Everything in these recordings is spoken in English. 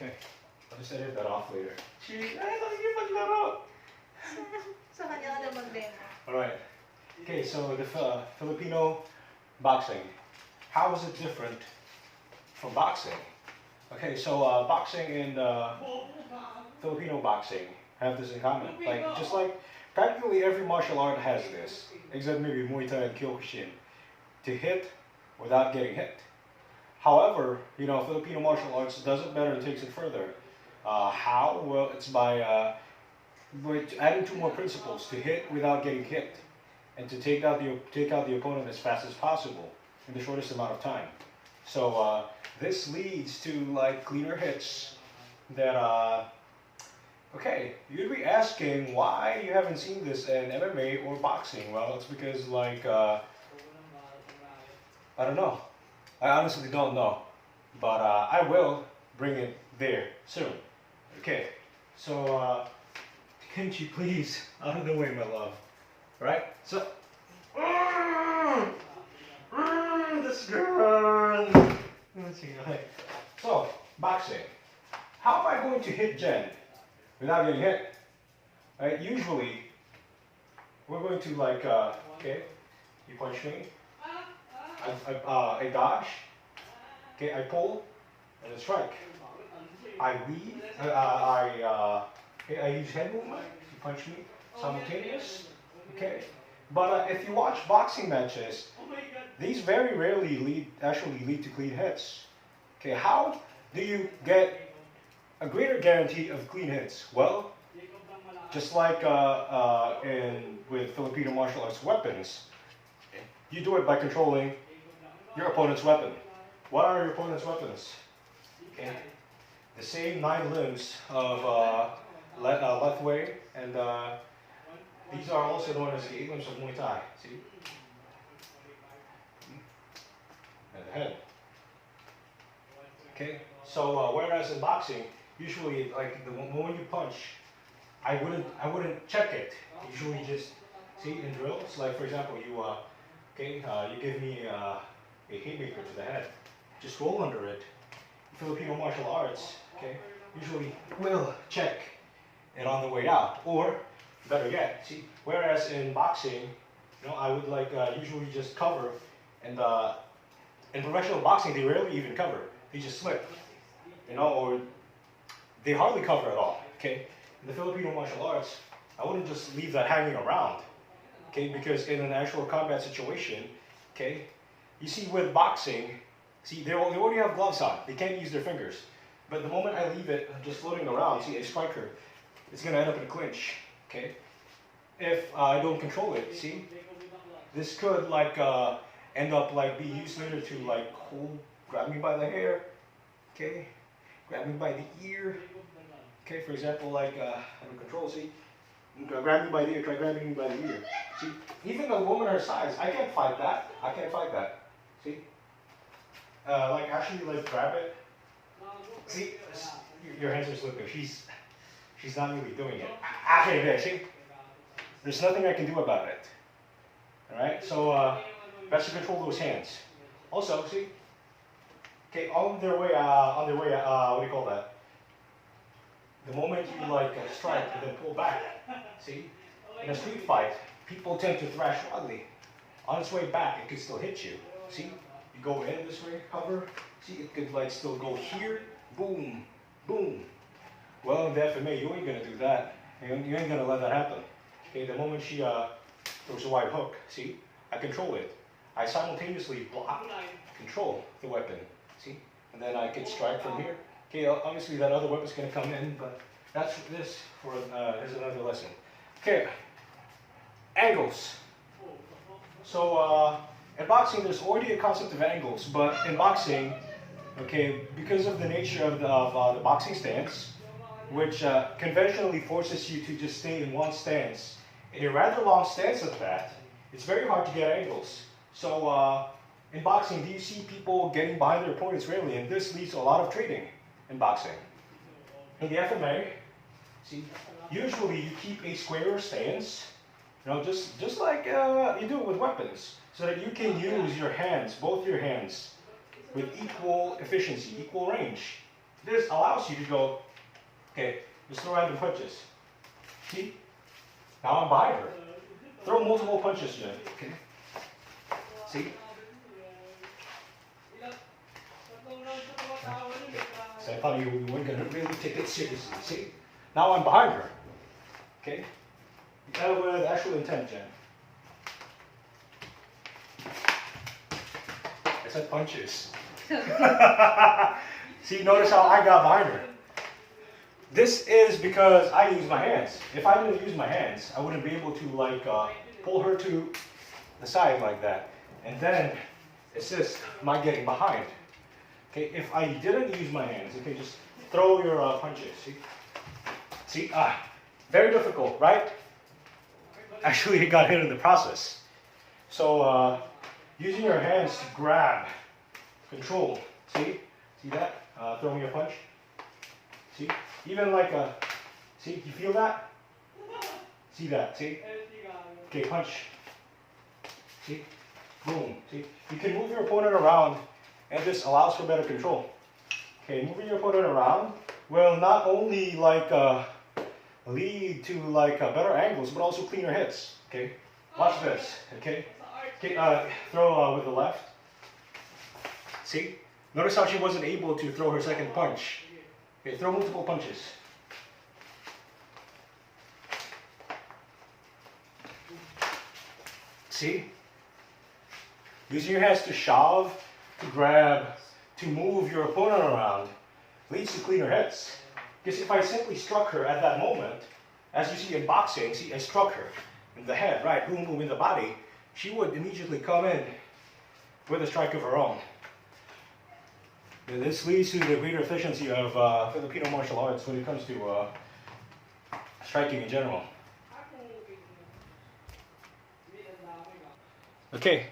Okay. I'll just edit that off later. Sa kanya ka na mag-demo. Alright. Okay, so the Filipino boxing. How is it different from boxing? Okay, so boxing and Filipino boxing have this in common. Just like practically every martial art has this, except maybe Muay Thai and Kyokushin, to hit without getting hit. However, Filipino martial arts does it better and takes it further. How? Well, it's by adding two more principles: to hit without getting hit, and to take out the opponent as fast as possible in the shortest amount of time. So this leads to cleaner hits that okay, you'd be asking why you haven't seen this in MMA or boxing. Well, it's because I don't know. I honestly don't know, but I will bring it there soon. Okay, so can't you please out of the way, my love? Right? So this girl. So boxing. How am I going to hit Jen without getting hit? Right? Usually, we're going to okay, you punch me. I dodge. Okay, I pull and a strike. I weave. I use head movement. You punch me simultaneous. Okay, but if you watch boxing matches, these very rarely actually lead to clean hits. Okay, how do you get a greater guarantee of clean hits? Well, just like with Filipino martial arts weapons, you do it by controlling your opponent's weapon. What are your opponent's weapons? Okay, the same 9 limbs of left way, and these are also known as the 8 limbs of Muay Thai. See, and the head. Okay, so whereas in boxing, usually the moment you punch, I wouldn't check it. Usually just see in drills, for example, you give me a haymaker to the head, just roll under it. Filipino martial arts, okay, usually will check it on the way out, or better yet, see. Whereas in boxing, I would usually just cover, and in professional boxing they rarely even cover. They just slip, or they hardly cover at all. Okay, in the Filipino martial arts, I wouldn't just leave that hanging around. Okay, because in an actual combat situation, okay, you see with boxing, they already have gloves on. They can't use their fingers. But the moment I leave it just floating around, see, a striker, it's gonna end up in a clinch. Okay, if I don't control it, see, this could end up be used later to grab me by the hair, okay, grab me by the ear, okay, for example, under control, see, grab me by the ear, try grabbing me by the ear, see, even a woman her size, I can't fight that, see, actually, grab it, see, your hands are slipping, she's not really doing it, okay, there, see, there's nothing I can do about it, alright, so, best to control those hands. Also, see, okay, on their way, what do you call that? The moment you strike and then pull back, see, in a street fight, people tend to thrash wildly. On its way back, it could still hit you. See, you go in this way, cover. See, it could still go here, boom, boom. Well, in the FMA, you ain't gonna do that. You ain't gonna let that happen. Okay, the moment she throws a wide hook, see, I control it. I simultaneously block, control the weapon, see? And then I can strike from here. Okay, obviously that other weapon's gonna come in, but that's this for, here's another lesson. Okay, angles. So, in boxing, there's already a concept of angles, but in boxing, okay, because of the nature of the boxing stance, which conventionally forces you to just stay in one stance, in a rather long stance at that, it's very hard to get angles. So in boxing, do you see people getting behind their opponents rarely? And this leads to a lot of trading in boxing. In the FMA, see, usually you keep a squarer stance, just like you do with weapons, so that you can use your hands, both your hands, with equal efficiency, equal range. this allows you to go, okay, just throw random punches. See? Now I'm behind her. Throw multiple punches, Jen. Okay. See? So I thought you weren't going to really take it seriously. See? Now I'm behind her. Okay? You got it with actual intent, Jen. I said punches. See, notice how I got behind her. This is because I use my hands. If I didn't use my hands, I wouldn't be able to like pull her to the side like that. And then it's just my getting behind. Okay, if I didn't use my hands, okay, just throw your punches. See, very difficult, right? Actually, it got hit in the process. So using your hands to grab, control. See that? Throwing your punch. See, even like see, you feel that? See that? See? Okay, punch. See? Boom. See? You can move your opponent around, and this allows for better control. Okay, moving your opponent around will not only like lead to like better angles, but also cleaner hits. Okay, watch this. Okay, throw with the left. See? Notice how she wasn't able to throw her second punch. Okay, throw multiple punches. See? Using your hands to shove, to grab, to move your opponent around leads to cleaner hits. Because if I simply struck her at that moment, as you see in boxing, see, I struck her in the head, right, boom, boom, in the body, she would immediately come in with a strike of her own. And this leads to the greater efficiency of Filipino martial arts when it comes to striking in general. Okay,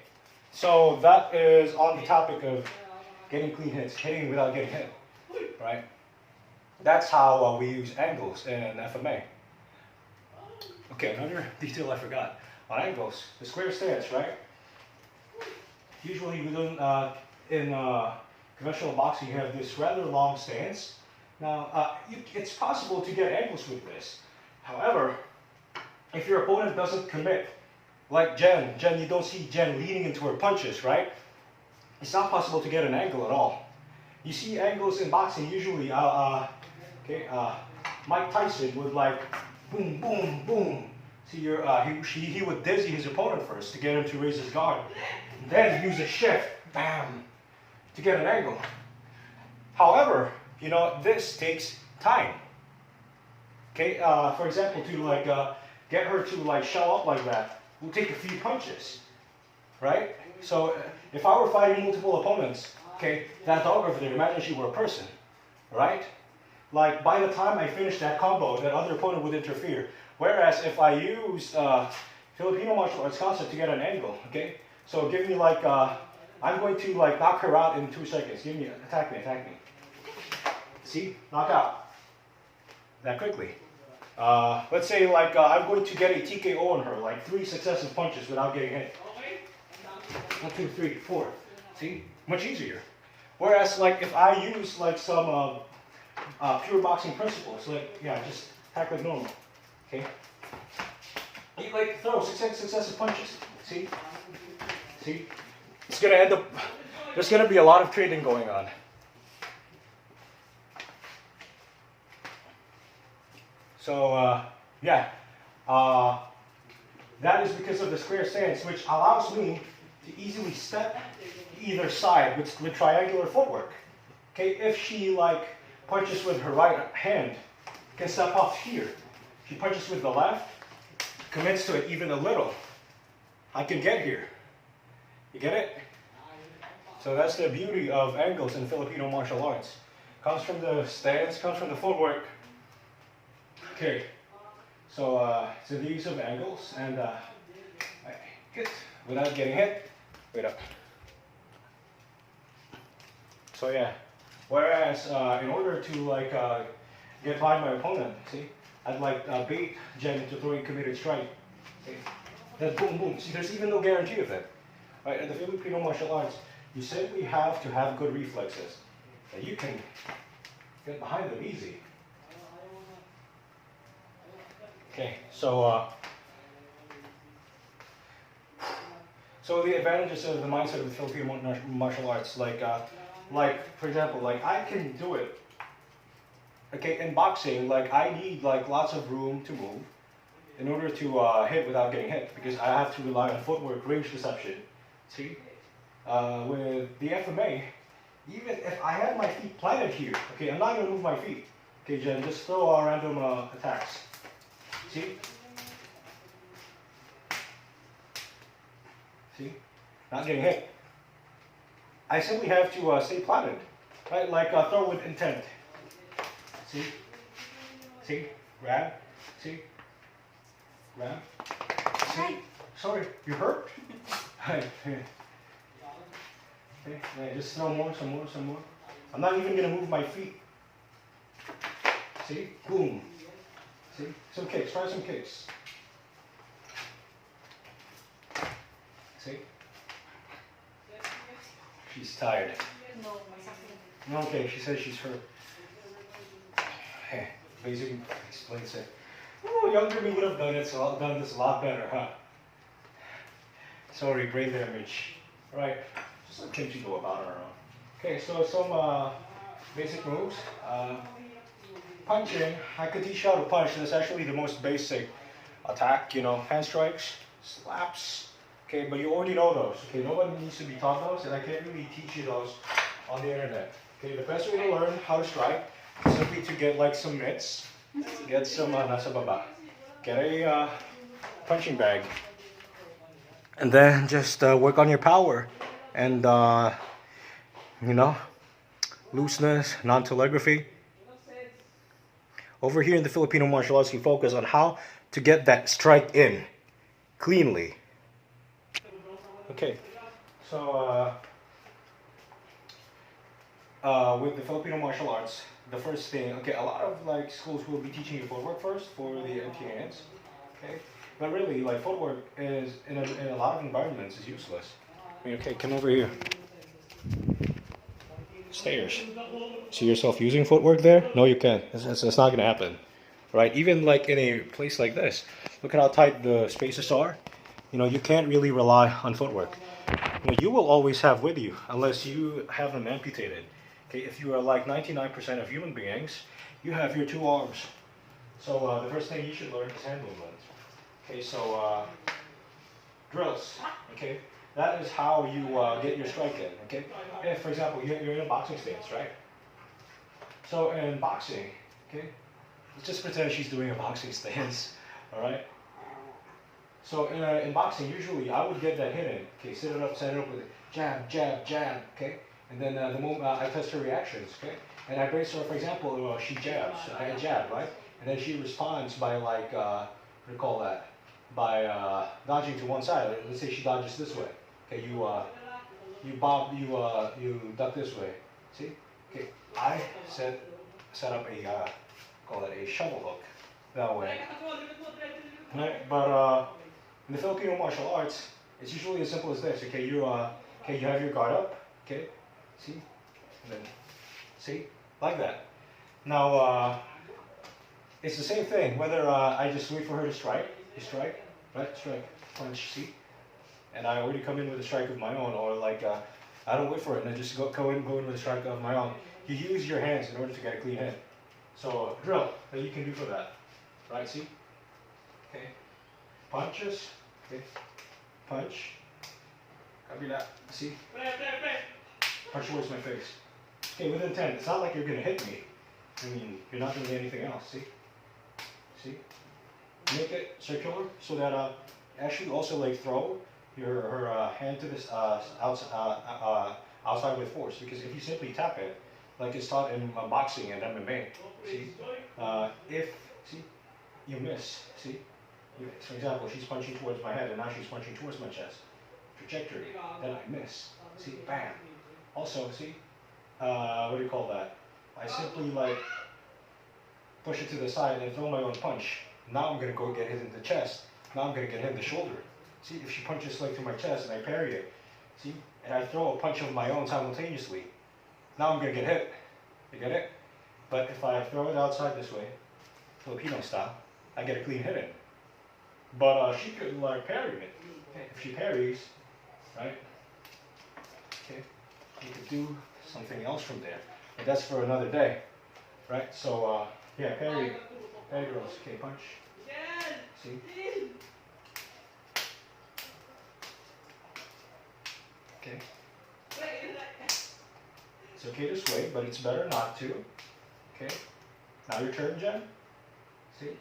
so that is on the topic of getting clean hits, hitting without getting hit, right? That's how we use angles in FMA. Okay, another detail I forgot. On angles, the square stance, right? Usually we don't, in conventional boxing, you have this rather long stance. Now, it's possible to get angles with this. However, if your opponent doesn't commit, like Jen, you don't see Jen leaning into her punches, right? It's not possible to get an angle at all. You see angles in boxing usually, Mike Tyson would like boom, boom, boom. See, he would dizzy his opponent first to get him to raise his guard. Then use a shift, bam, to get an angle. However, you know, this takes time. Okay, for example, to like get her to like show up like that will take a few punches, right? So if I were fighting multiple opponents, okay, that dog over there, imagine she were a person, right? Like by the time I finish that combo, that other opponent would interfere. Whereas if I use Filipino martial arts concept to get an angle, okay? So give me like, I'm going to like knock her out in 2 seconds. Give me, attack me. See, knock out. That quickly. Let's say like I'm going to get a TKO on her, like 3 successive punches without getting hit. 1, 2, 3, 4. See, much easier. Whereas like if I use like some pure boxing principles, like just attack like normal. Okay. You like throw successive punches. See, it's gonna end up. There's gonna be a lot of trading going on. So that is because of the square stance, which allows me to easily step to either side with triangular footwork. Okay, if she like punches with her right hand, can step off here. She punches with the left, commits to it even a little. I can get here. You get it? So that's the beauty of angles in Filipino martial arts. Comes from the stance, comes from the footwork. Okay, so the use of angles and good without getting hit. Wait up. So yeah, whereas in order to like get by my opponent, see, I'd like bait Jen into throwing committed strike. Okay. Then boom, boom. See, there's even no guarantee of it. Right? In the Filipino martial arts, you simply have to have good reflexes. That you can Get behind them easy. Okay, so the advantages of the mindset of the Filipino martial arts, like for example, like I can do it. Okay, in boxing, like I need like lots of room to move in order to hit without getting hit, because I have to rely on footwork, range deception. See, with the FMA, even if I had my feet planted here, okay, I'm not gonna move my feet. Okay, Jen, just throw random attacks. See? See? Not getting hit. I simply have to stay planted, right? Like throw with intent. See? See? Grab. See? Grab. See? Sorry, you hurt? Okay, yeah, just throw more, some more, some more. I'm not even gonna move my feet. See? Boom. See? Some kicks, try some kicks. See? She's tired. No, Okay, she says she's hurt. Hey, basically explains it. Oh, younger me would have done this a lot better, huh? Sorry, brain damage. Right, just let Kimchi go about her own. Okay, so some basic moves. Punching, I could teach you how to punch. That's actually the most basic attack, you know, hand strikes, slaps. Okay, but you already know those. Okay, nobody needs to be taught those, and I can't really teach you those on the internet. Okay, the best way to learn how to strike is simply to get like some mitts, get some nasa baba, get a punching bag, and then just work on your power and you know, looseness, non-telegraphy. Over here in the Filipino martial arts, you focus on how to get that strike in cleanly. Okay, so with the Filipino martial arts, the first thing, okay, a lot of like schools will be teaching you footwork first for the MTANs, okay, but really like footwork is in a lot of environments is useless. I mean, okay, come over here. Stairs. See yourself using footwork there? No, you can't. It's not gonna happen, right? Even like in a place like this, look at how tight the spaces are. You know, you can't really rely on footwork. You know, you will always have with you unless you have them amputated. Okay, if you are like 99% of human beings, you have your two arms. So the first thing you should learn is hand movement. Okay, so drills. Okay, that is how you get your strike in. Okay, if for example you're in a boxing stance, right? So in boxing, okay, let's just pretend she's doing a boxing stance. All right. So in boxing, usually I would get that hit in. Okay, set it up with jab, jab, jab. Okay, and then the moment I test her reactions. Okay, and I brace her. For example, she jabs, I jab, right? And then she responds by like what do you call that? By dodging to one side. Let's say she dodges this way. Okay, you bob, you duck this way. See? Okay, I set up a call it a shovel hook that way. Right, but in the Filipino martial arts, it's usually as simple as this. Okay, you have your guard up. Okay, see, and then see like that. Now it's the same thing. Whether I just wait for her to strike, you strike, right, strike, punch, see, and I already come in with a strike of my own, or like I don't wait for it and I just go in with a strike of my own. You use your hands in order to get a clean hit. So drill that you can do for that, right? See, okay. Punches, okay, punch, copy that, see, punch towards my face. Okay, with intent, it's not like you're gonna hit me. I mean, you're not doing anything else, see, make it circular so that actually also like throw her hand to this outside with force, because if you simply tap it, like it's taught in boxing and MMA, see, if, see, you miss, see, for example, she's punching towards my head and now she's punching towards my chest. Trajectory, then I miss. See, bam. Also, see, what do you call that? I simply like push it to the side and throw my own punch. Now I'm gonna go get hit in the chest. Now I'm gonna get hit in the shoulder. See, if she punches like to my chest and I parry it, see, and I throw a punch of my own simultaneously. Now I'm gonna get hit. You get it? But if I throw it outside this way, Filipino style, I get a clean hit in. But she could like parry it. Okay, if she parries, right? Okay, you could do something else from there. But that's for another day, right? So yeah, parry girls. Okay, punch. See? Okay. It's okay to sway, but it's better not to. Okay. Now your turn, Jen. See?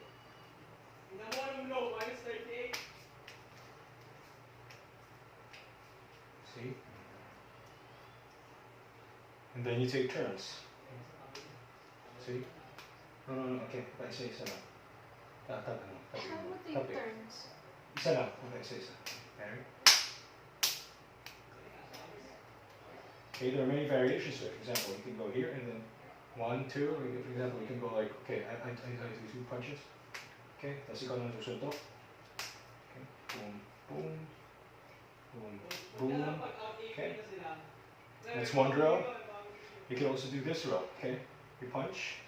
See? And then you take turns. See? No. Okay. Like say isa lang. Tabi mo. How would take turns? Isa lang. Okay, isa. Parry. Okay, there are many variations to it. For example, you can go here and then 1, 2. For example, you can go like, okay, I do 2 punches. Okay, tapos ikaw naman susuntok. Okay, boom, boom, boom, boom. Okay, that's one drill. You can also do this drill. Okay, you punch.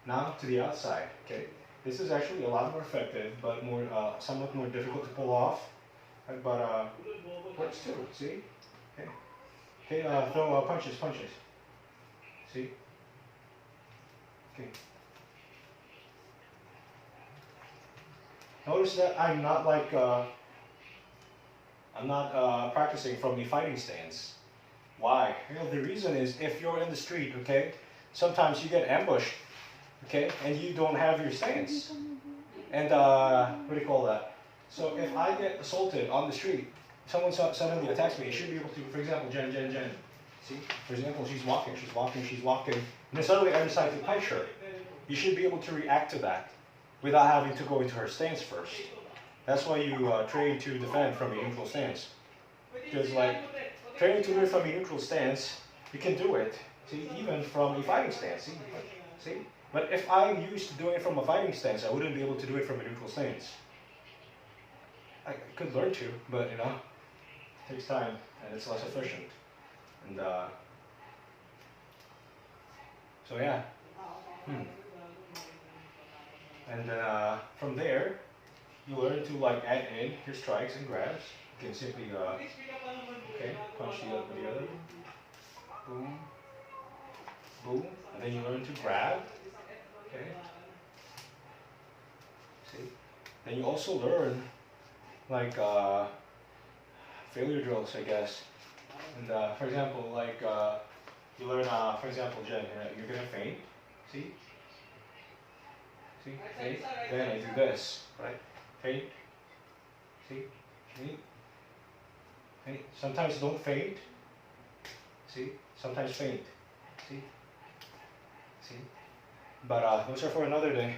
Now to the outside. Okay, this is actually a lot more effective, but more, somewhat more difficult to pull off. But works too. See? Okay. Okay, throw punches. See? Okay. Notice that I'm not like, practicing from a fighting stance. Why? Well, the reason is if you're in the street, okay, sometimes you get ambushed, okay, and you don't have your stance. And, what do you call that? So if I get assaulted on the street, someone suddenly attacks me, you should be able to, for example, Jen. See? For example, she's walking, and then suddenly I decide to punch her. You should be able to react to that without having to go into her stance first. That's why you train to defend from a neutral stance. Because like, training to do it from a neutral stance, you can do it, see, even from a fighting stance, see? But if I'm used to doing it from a fighting stance, I wouldn't be able to do it from a neutral stance. I could learn to, but you know, it takes time and it's less efficient. And so yeah. And from there, you learn to like add in your strikes and grabs. You can simply okay, punch the other. Boom. Boom. And then you learn to grab. Okay. See? Then you also learn like failure drills, I guess. And for example, like you learn, for example, Jen, you're gonna feint. See? See? Feint. Then I do this, right? Feint. See? Feint. Feint. Sometimes don't feint. See? Sometimes feint. See? See? But those are for another day.